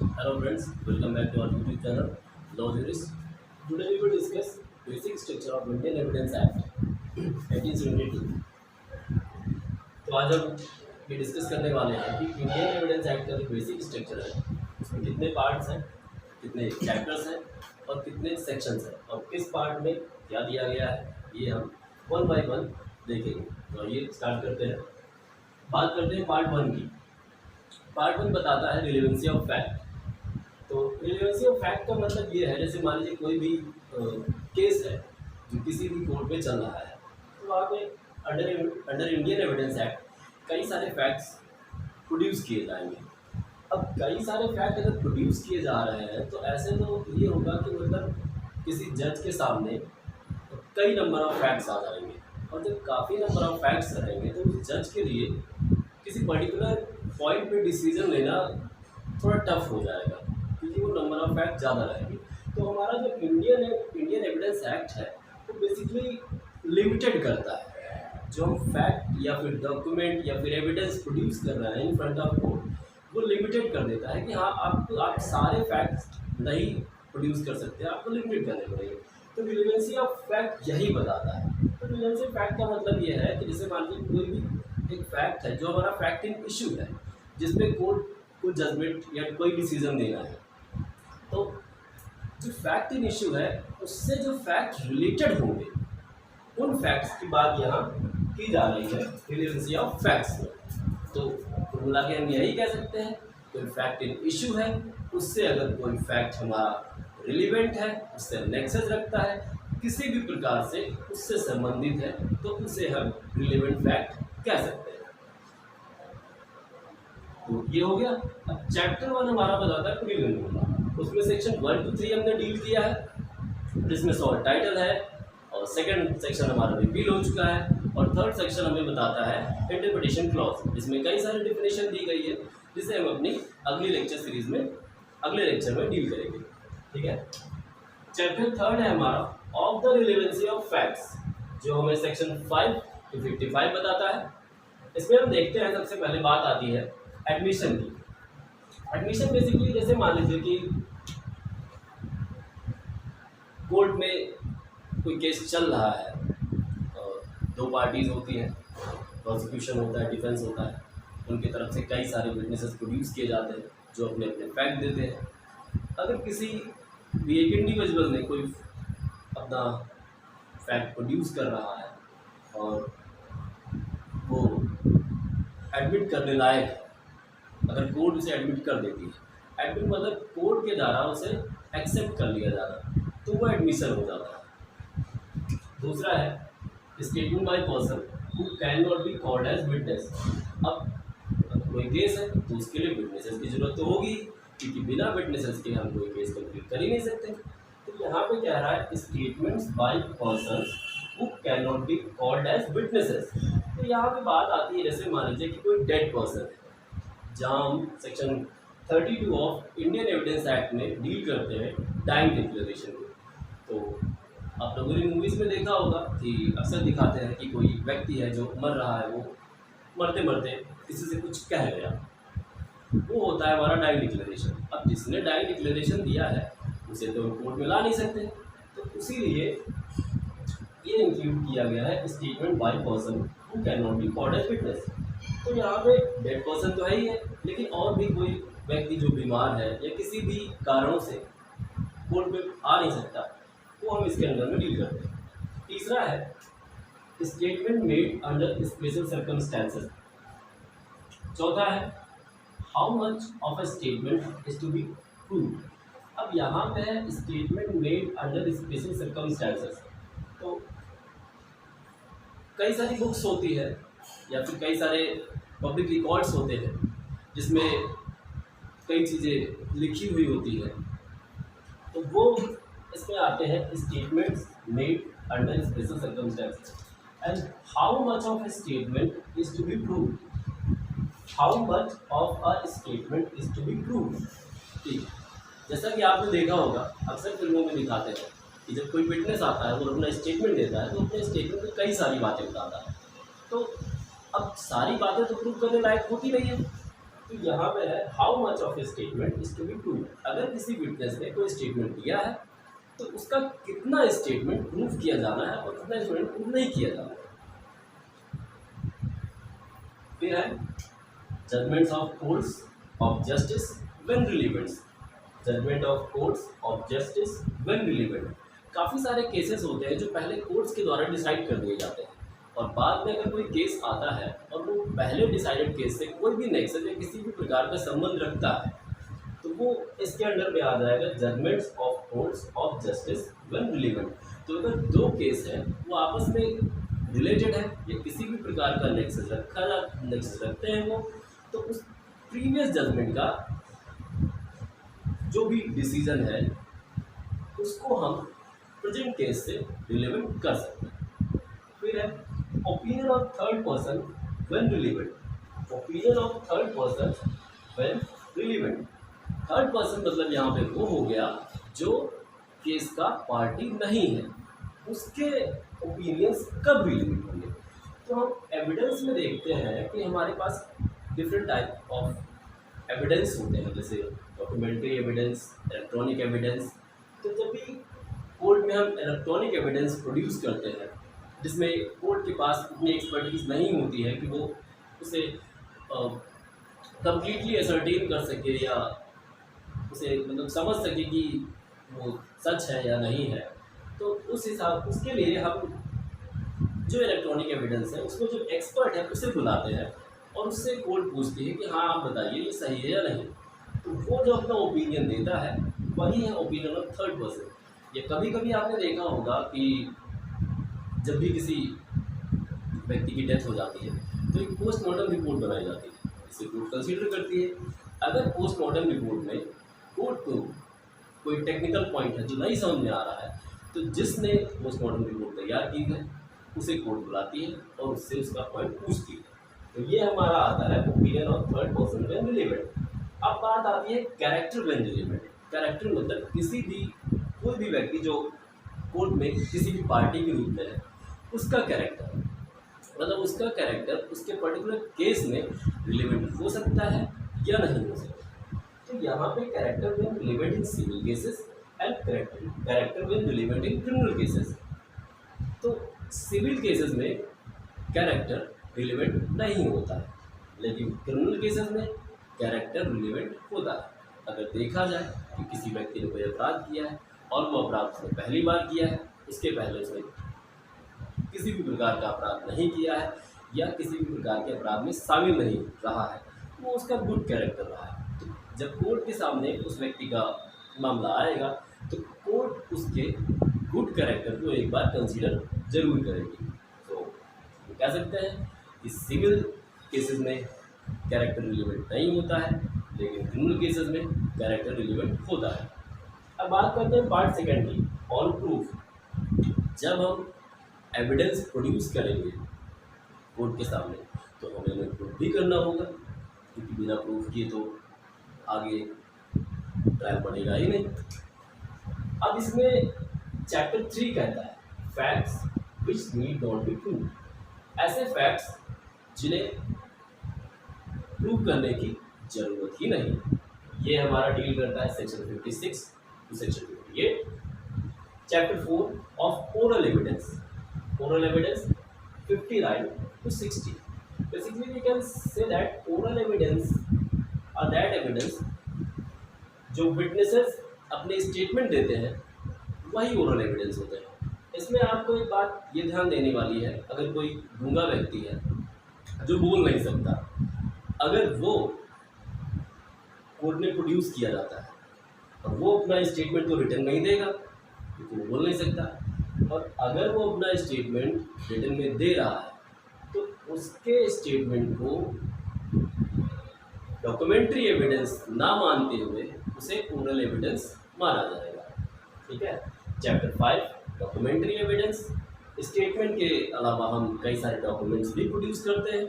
Hello friends, welcome back to our YouTube channel Law Jurist. Today we will discuss basic structure of Indian Evidence Act 1872. तो आज हम ये discuss करने वाले हैं कि इंडियन एविडेंस एक्ट का जो बेसिक स्ट्रक्चर है उसमें कितने पार्ट्स हैं, कितने चैप्टर्स हैं और कितने सेक्शंस हैं और किस पार्ट में क्या दिया गया है, ये हम वन बाय वन देखेंगे। तो ये स्टार्ट करते हैं। बात करते हैं पार्ट वन की। पार्ट वन बताता है रिलेवेंसी ऑफ फैक्ट। तो रिलेवेंसी ऑफ फैक्ट का मतलब ये है, जैसे मान लीजिए कोई भी केस है जो किसी भी कोर्ट में चल रहा है, तो वहाँ पे अंडर इंडियन एविडेंस एक्ट कई सारे फैक्ट्स प्रोड्यूस किए जाएंगे। अब कई सारे फैक्ट अगर प्रोड्यूस किए जा रहे हैं तो ऐसे तो ये होगा कि मतलब किसी जज के सामने कई नंबर ऑफ फैक्ट्स आ जाएंगे और जब काफ़ी नंबर ऑफ फैक्ट्स रहेंगे तो उस जज के लिए किसी पर्टिकुलर पॉइंट पे डिसीजन लेना थोड़ा टफ हो जाएगा क्योंकि वो नंबर ऑफ फैक्ट ज़्यादा रहेंगे। तो हमारा जो इंडियन एविडेंस एक्ट है वो बेसिकली लिमिटेड करता है। जो हम फैक्ट या फिर डॉक्यूमेंट या फिर एविडेंस प्रोड्यूस कर रहे हैं इन फ्रंट ऑफ कोर्ट, वो लिमिटेड कर देता है कि हाँ आप सारे फैक्ट्स नहीं प्रोड्यूस कर सकते, आपको लिमिटेड करने पड़ेंगे। तो रिलेवेंसी ऑफ फैक्ट यही बताता है। तो रिलेवेंसी फैक्ट का मतलब ये है कि जैसे मान लीजिए कोई भी एक फैक्ट है जो हमारा फैक्ट इन इशू है जिसमें कोर्ट को जजमेंट या कोई डिसीजन देना है, तो जो फैक्ट इन इशू है उससे जो फैक्ट रिलेटेड होंगे उन फैक्ट्स की बात यहाँ की जा रही है रिलेवेंसी ऑफ फैक्ट्स में। तो मिला के हम यही कह सकते हैं कोई फैक्ट इन इशू है उससे अगर कोई फैक्ट हमारा रिलेवेंट है, उससे नेक्सस रखता है, किसी भी प्रकार से उससे संबंधित है, तो उसे हम रिलेवेंट फैक्ट कह सकते हैं। तो ये हो गया। अब चैप्टर वन हमारा बताता है प्रीलिमिनरी, उसमें सेक्शन 1 to 3 हमने डील किया है जिसमें शॉर्ट टाइटल है और सेकंड सेक्शन हमारा रिपील हो चुका है और थर्ड सेक्शन हमें बताता है इंटरप्रिटेशन क्लॉज, जिसमें कई सारी डिफिनेशन दी गई है जिसे हम अपनी अगली लेक्चर सीरीज में अगले लेक्चर में डील करेंगे। ठीक है। चैप्टर थर्ड है हमारा of the relevancy of facts, जो हमें सेक्शन 5 to 55 बताता है। इसमें हम देखते हैं सबसे पहले बात आती है एडमिशन की। एडमिशन बेसिकली जैसे मान लीजिए कि कोर्ट में कोई केस चल रहा है और दो पार्टीज होती हैं, प्रोसिक्यूशन होता है, डिफेंस होता है, उनकी तरफ से कई सारे विटनेसेस प्रोड्यूस किए जाते हैं जो अपने अपने फैक्ट देते हैं। अगर किसी भी एक इंडिविजुअल ने कोई अपना फैक्ट प्रोड्यूस कर रहा है और वो एडमिट करने लायक है, अगर कोर्ट उसे एडमिट कर देती है, एडमिट मतलब कोर्ट के द्वारा उसे एक्सेप्ट कर लिया जाता, तो वो एडमिशन हो जाता है। दूसरा है statement by person who can not be called as witness. अब कोई केस है तो उसके लिए विटनेसेस की जरूरत तो होगी क्योंकि बिना विटनेसेस के हम कोई केस कंप्लीट कर ही नहीं सकते। तो यहाँ पे कह रहा है statements by person who can not be called as witnesses. तो यहाँ पे बात आती है जैसे मान लीजिए कि कोई डेड पर्सन है, जहाँ हम section 32 of Indian evidence act में डील करते हैं डाइंग डिक्लेरेशन को। तो आप लोगों ने मूवीज़ में देखा होगा कि अक्सर दिखाते हैं कि कोई व्यक्ति है जो मर रहा है, वो मरते मरते किसी से कुछ कह गया, वो होता है हमारा डाइंग डिक्लेरेशन। अब जिसने डाइंग डिक्लेरेशन दिया है उसे तो कोर्ट में ला नहीं सकते, तो इसीलिए ये इंक्लूड किया गया है statement by person who can not be called as witness. तो यहाँ पे डेड पर्सन तो है ही है, लेकिन और भी कोई व्यक्ति जो बीमार है या किसी भी कारणों से कोर्ट में आ नहीं सकता, वो हम इसके अंदर में डील करते हैं। तीसरा है statement made under special circumstances. चौथा है how much of a statement is to be prove. अब यहाँ पे है statement made under special circumstances. तो कई सारी बुक्स होती है या फिर कई सारे पब्लिक रिकॉर्ड्स होते हैं जिसमें कई चीज़ें लिखी हुई होती है, तो वो इसमें आते हैं statements made under special circumstances and how much of a statement is to be proved। How much of a statement is to be proved। ठीक, जैसा कि आपने देखा होगा अक्सर फिल्मों में दिखाते हैं कि जब कोई विटनेस आता है और अपना स्टेटमेंट देता है तो अपने स्टेटमेंट में कई सारी बातें बताता है। तो अब सारी बातें तो प्रूव करने लायक होती नहीं है, तो यहाँ पे है how much of a statement is to be prove. अगर किसी विटनेस ने कोई स्टेटमेंट दिया है तो उसका कितना स्टेटमेंट प्रूव किया जाना है और कितना स्टेटमेंट प्रूव नहीं किया जाना है। फिर है judgments of courts of justice when relevant. Judgment of courts of justice when relevant. काफ़ी सारे केसेस होते हैं जो पहले कोर्ट्स के द्वारा डिसाइड कर दिए जाते हैं और बाद में अगर कोई केस आता है और वो पहले डिसाइडेड केस से कोई भी नेक्सस या किसी भी प्रकार का संबंध रखता है तो वो इसके अंडर में आ जाएगा judgements of courts of justice when relevant. तो अगर दो केस है वो आपस में रिलेटेड है या किसी भी प्रकार का नेक्सस रखते हैं वो, तो उस प्रीवियस जजमेंट का जो भी डिसीजन है उसको हम प्रेजेंट केस से रिलेवेंट कर सकते हैं। फिर है opinion of third person when relevant. Opinion of third person when relevant. Third person मतलब यहाँ पे वो हो गया जो केस का पार्टी नहीं है, उसके ओपिनियंस कब रिलेवेंट होंगे। तो हम एविडेंस में देखते हैं कि हमारे पास डिफरेंट टाइप ऑफ एविडेंस होते हैं, जैसे डॉक्यूमेंट्री एविडेंस, इलेक्ट्रॉनिक एविडेंस। तो जब भी कोर्ट में हम इलेक्ट्रॉनिक एविडेंस प्रोड्यूस करते हैं जिसमें कोर्ट के पास इतनी एक्सपर्टीज नहीं होती है कि वो उसे कंप्लीटली असर्टेन कर सके या उसे मतलब समझ सके कि वो सच है या नहीं है, तो उस हिसाब उसके लिए हम जो इलेक्ट्रॉनिक एविडेंस है उसको जो एक्सपर्ट है उसे बुलाते हैं और उससे कोर्ट पूछती है कि हाँ आप बताइए ये सही है या नहीं। तो वो जो अपना ओपिनियन देता है वही है ओपिनियन ऑफ थर्ड पर्सन। या कभी कभी आपने देखा होगा कि जब भी किसी व्यक्ति की डेथ हो जाती है तो एक पोस्टमार्टम रिपोर्ट बनाई जाती है, इसे कोर्ट कंसीडर करती है। अगर पोस्टमार्टम रिपोर्ट में कोर्ट को कोई टेक्निकल पॉइंट है जो नहीं समझ में आ रहा है तो जिसने पोस्टमार्टम रिपोर्ट तैयार की है उसे कोर्ट बुलाती है और उससे उसका पॉइंट पूछती है। तो ये हमारा आता है opinion of third person when relevant. अब बात आती है कैरेक्टर व्हेन रिलेवेंट। कैरेक्टर मतलब किसी भी कोई भी व्यक्ति जो कोर्ट में किसी भी पार्टी के रूप में है उसका कैरेक्टर, मतलब उसका कैरेक्टर उसके पर्टिकुलर केस में रिलेवेंट हो सकता है या नहीं हो सकता। तो यहाँ पे character when relevant in civil cases and character when relevant in criminal cases. तो सिविल केसेस में कैरेक्टर रिलेवेंट नहीं होता है, लेकिन क्रिमिनल केसेस में कैरेक्टर रिलेवेंट होता है। अगर देखा जाए कि किसी व्यक्ति ने कोई अपराध किया है और वो अपराध उसने पहली बार किया है, उसके पहले उसने किसी भी प्रकार का अपराध नहीं किया है या किसी भी प्रकार के अपराध में शामिल नहीं रहा है, वो उसका गुड कैरेक्टर रहा है। तो जब कोर्ट के सामने उस व्यक्ति का मामला आएगा तो कोर्ट उसके गुड कैरेक्टर को एक बार कंसीडर जरूर करेगी। तो कह सकते हैं कि सिविल केसेस में कैरेक्टर रिलेवेंट नहीं होता है, लेकिन क्रिमिनल केसेस में कैरेक्टर रिलेवेंट होता है। अब बात करते हैं पार्ट सेकंड की, ऑन प्रूफ। जब हम एविडेंस प्रोड्यूस करेंगे कोर्ट के सामने तो हमें उन्हें प्रूफ भी करना होगा, क्योंकि बिना प्रूफ किए तो आगे ट्रायल बढ़ेगा ही नहीं। अब इसमें चैप्टर 3 कहता है facts which need not be prove. ऐसे फैक्ट्स जिन्हें प्रूव करने की जरूरत ही नहीं। ये हमारा डील करता है section 56 to section 58। Chapter 4 of oral evidence. Oral evidence 59 to 60. Basically, we can say that oral evidence or that evidence जो witnesses अपने स्टेटमेंट देते हैं वही ओरल एविडेंस होते हैं। इसमें आपको एक बात ये ध्यान देने वाली है, अगर कोई गूंगा व्यक्ति है जो बोल नहीं सकता, अगर वो कोर्ट में प्रोड्यूस किया जाता है और वो अपना स्टेटमेंट तो रिटर्न नहीं देगा क्योंकि वो बोल नहीं सकता, और अगर वो अपना स्टेटमेंट रिटन में दे रहा है तो उसके स्टेटमेंट को डॉक्यूमेंट्री एविडेंस ना मानते हुए उसे ओरल एविडेंस माना जाएगा। ठीक है। Chapter 5 documentary evidence. स्टेटमेंट के अलावा हम कई सारे डॉक्यूमेंट्स भी प्रोड्यूस करते हैं,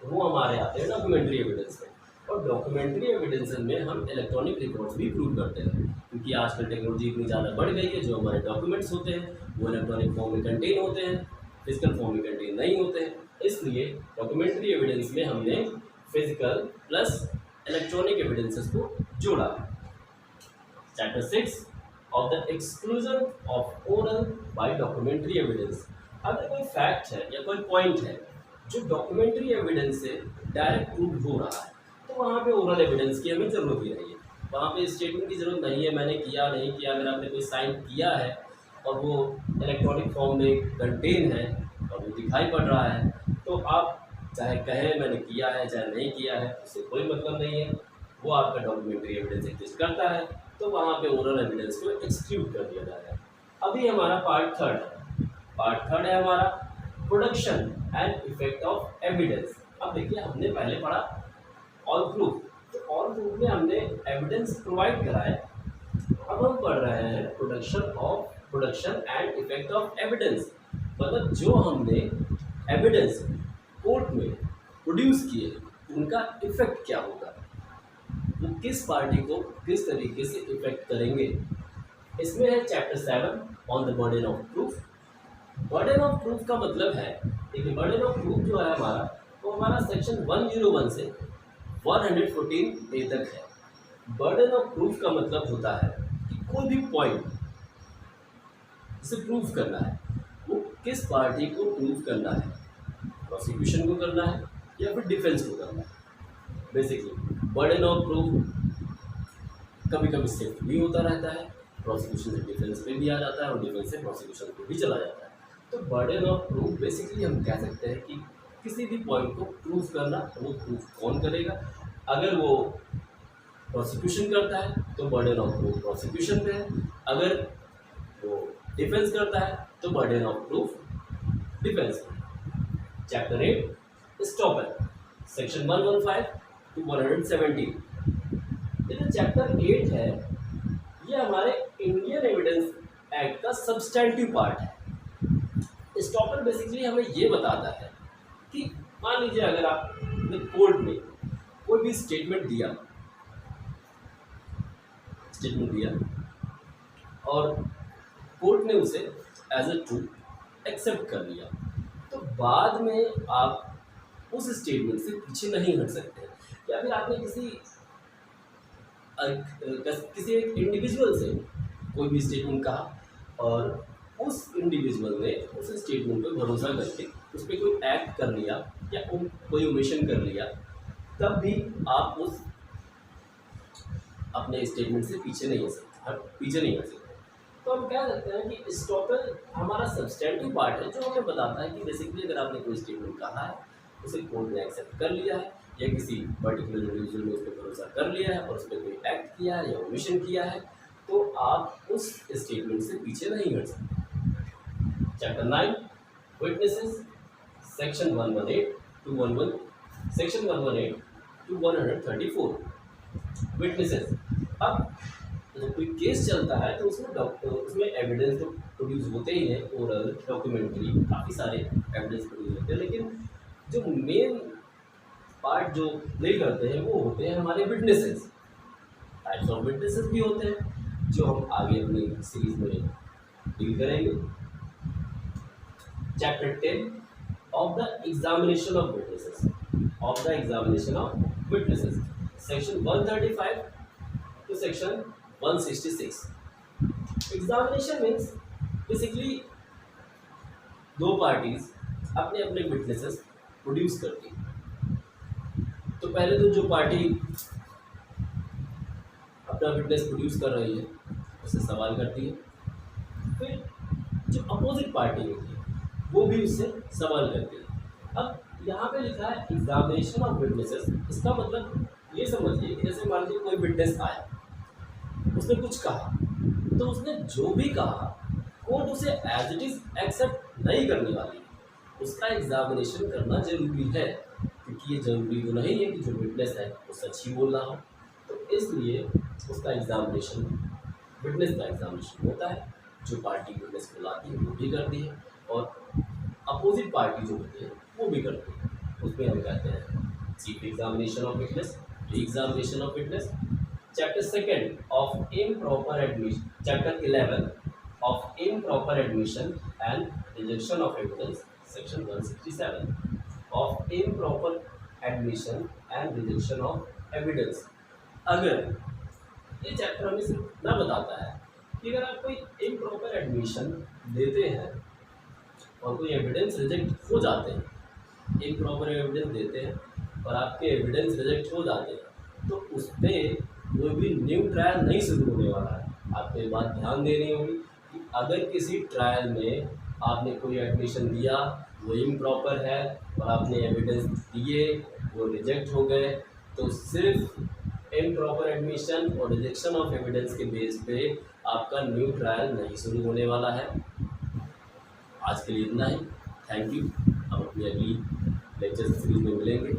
वो हमारे आते हैं डॉक्यूमेंट्री एविडेंस में। और डॉक्यूमेंट्री एविडेंस में हम इलेक्ट्रॉनिक रिकॉर्ड्स भी प्रूव करते हैं, क्योंकि आजकल टेक्नोलॉजी इतनी ज़्यादा बढ़ गई है, जो हमारे डॉक्यूमेंट्स होते हैं वो इलेक्ट्रॉनिक फॉर्म में कंटेन होते हैं, फिजिकल फॉर्म में कंटेन नहीं होते हैं। इसलिए डॉक्यूमेंट्री एविडेंस में हमने फिजिकल प्लस इलेक्ट्रॉनिक एविडेंसेस को जोड़ा। Chapter 6 of the exclusion of oral by documentary evidence. अगर कोई फैक्ट है या कोई पॉइंट है जो डॉक्यूमेंट्री एविडेंस से डायरेक्ट प्रूव हो रहा है, तो वहाँ पे ओरल एविडेंस की हमें ज़रूरत ही नहीं है। वहाँ पे स्टेटमेंट की ज़रूरत नहीं है, मैंने किया नहीं किया। अगर आपने कोई साइन किया है और वो इलेक्ट्रॉनिक फॉर्म में कंटेन है और वो दिखाई पड़ रहा है, तो आप चाहे कहें मैंने किया है चाहे नहीं किया है, उससे कोई मतलब नहीं है। वो आपका डॉक्यूमेंट्री एविडेंस एग्जिस्ट करता है, तो वहाँ पे ओरल एविडेंस को एक्सक्लूड कर दिया जाएगा। अभी हमारा पार्ट थर्ड है। पार्ट थर्ड है हमारा production and effect of evidence. अब देखिए, हमने पहले पढ़ा ऑल प्रूफ, तो ऑल प्रूफ में हमने एविडेंस प्रोवाइड करा है। अब हम पढ़ रहे हैं production and effect of evidence, मतलब जो हमने एविडेंस कोर्ट में प्रोड्यूस किए उनका इफेक्ट क्या होगा, वो किस पार्टी को किस तरीके से इफेक्ट करेंगे। इसमें है chapter 7 on the burden of proof. Burden of proof का मतलब है, देखिए बर्डन ऑफ प्रूफ जो है हमारा, वो हमारा सेक्शन 101 से 114 ए तक है। बर्डन ऑफ प्रूफ का मतलब होता है कि कोई भी पॉइंट जिसे प्रूव करना है वो किस पार्टी को प्रूव करना है, प्रोसिक्यूशन को करना है या फिर डिफेंस को करना है। बेसिकली बर्डन ऑफ प्रूफ कभी कभी शिफ्ट भी होता रहता है, प्रोसिक्यूशन से डिफेंस पे भी आ जाता है और डिफेंस से प्रोसिक्यूशन पे भी चला जाता है। तो बर्डन ऑफ प्रूफ बेसिकली हम कह सकते हैं कि किसी भी पॉइंट को प्रूव करना, वो प्रूफ कौन करेगा। अगर वो प्रोसिक्यूशन करता है तो बर्डन ऑफ प्रूफ प्रोसिक्यूशन पे है, अगर वो डिफेंस करता है तो बर्डन ऑफ प्रूफ डिफेंस पे। Chapter 8 stopper, section 115 to 117। ये जो चैप्टर 8 है, ये हमारे इंडियन एविडेंस एक्ट का सब्सटेंटिव पार्ट है। स्टॉपर बेसिकली हमें ये बताता है कि मान लीजिए अगर आपने कोर्ट में कोई भी स्टेटमेंट दिया और कोर्ट ने उसे एज ए ट्रूथ एक्सेप्ट कर लिया, तो बाद में आप उस स्टेटमेंट से पीछे नहीं हट सकते। या फिर आपने किसी एक इंडिविजुअल से कोई भी स्टेटमेंट कहा और उस इंडिविजुअल ने उस स्टेटमेंट पर भरोसा करके उस पर कोई एक्ट कर लिया या कोई ओमिशन कर लिया, तब भी आप उस अपने स्टेटमेंट से पीछे नहीं हट सकते। तो हम कह सकते हैं कि स्टॉपर हमारा सब्सटेंटिव पार्ट है, जो हमें बताता है कि बेसिकली अगर आपने कोई स्टेटमेंट कहा है, उसे कोर्ट ने एक्सेप्ट कर लिया है या किसी पर्टिकुलर इंडिविजुअल ने उस पर भरोसा कर लिया है और उस पर कोई एक्ट किया है या ओमिशन किया है, तो आप उस स्टेटमेंट से पीछे नहीं हट सकते। Chapter 9 witnesses, section 118 to 134 witnesses. अब जब कोई केस चलता है तो उसमें एविडेंस तो प्रोड्यूस होते ही हैं, ओरल डॉक्यूमेंट्री काफ़ी सारे एविडेंस प्रोड्यूस होते हैं, लेकिन जो मेन पार्ट जो प्ले करते हैं वो होते हैं हमारे विटनेसेस। टाइप्स ऑफ विटनेसेस भी होते हैं जो हम आगे अपनी सीरीज में डील करेंगे। Chapter 10 of the examination of witnesses, section 135 to section 166। Examination means basically दो पार्टीज अपने अपने विटनेसेस प्रोड्यूस करती हैं। तो पहले तो जो पार्टी अपना विटनेस प्रोड्यूस कर रही है उससे सवाल करती है, फिर जो अपोजिट पार्टी होती है वो भी उससे सवाल करती है। अब यहाँ पे लिखा है एग्जामिनेशन ऑफ विटनेसेस, इसका मतलब ये समझिए कि जैसे मान लीजिए कोई विटनेस आया, उसने कुछ कहा, तो उसने जो भी कहा कोर्ट उसे एज इट इज एक्सेप्ट नहीं करने वाली, उसका एग्जामिनेशन करना जरूरी है, क्योंकि ये जरूरी तो नहीं है कि जो विटनेस है वो सच ही बोल रहा हो। तो इसलिए उसका एग्जामिनेशन, विटनेस का एग्जामिनेशन होता है। जो पार्टी विटनेस को लाती है वो भी करती है और अपोजिट पार्टी जो होती है वो भी करती है। उसमें हम कहते हैं chief examination of witness, re examination of witness. Chapter 2 of improper admission, chapter 11 of improper admission and rejection of evidence, section 167 of improper admission and rejection of evidence. अगर ये चैप्टर हमें सिर्फ इतना बताता है कि अगर आप कोई इम्प्रॉपर एडमिशन देते हैं और कोई एविडेंस रिजेक्ट हो जाते हैं, इम्प्रॉपर एविडेंस देते हैं और आपके एविडेंस रिजेक्ट हो जाते हैं, तो उस पर कोई भी न्यू ट्रायल नहीं शुरू होने वाला है। आपको ये बात ध्यान देनी होगी कि अगर किसी ट्रायल में आपने कोई एडमिशन दिया, वो इम्प्रॉपर है और आपने एविडेंस दिए, वो रिजेक्ट हो गए, तो सिर्फ इम्प्रॉपर एडमिशन और रिजेक्शन ऑफ एविडेंस के बेस पे आपका न्यू ट्रायल नहीं शुरू होने वाला है। आज के लिए इतना ही। Thank you. हम अपनी अगली लेक्चर सीरीज में मिलेंगे।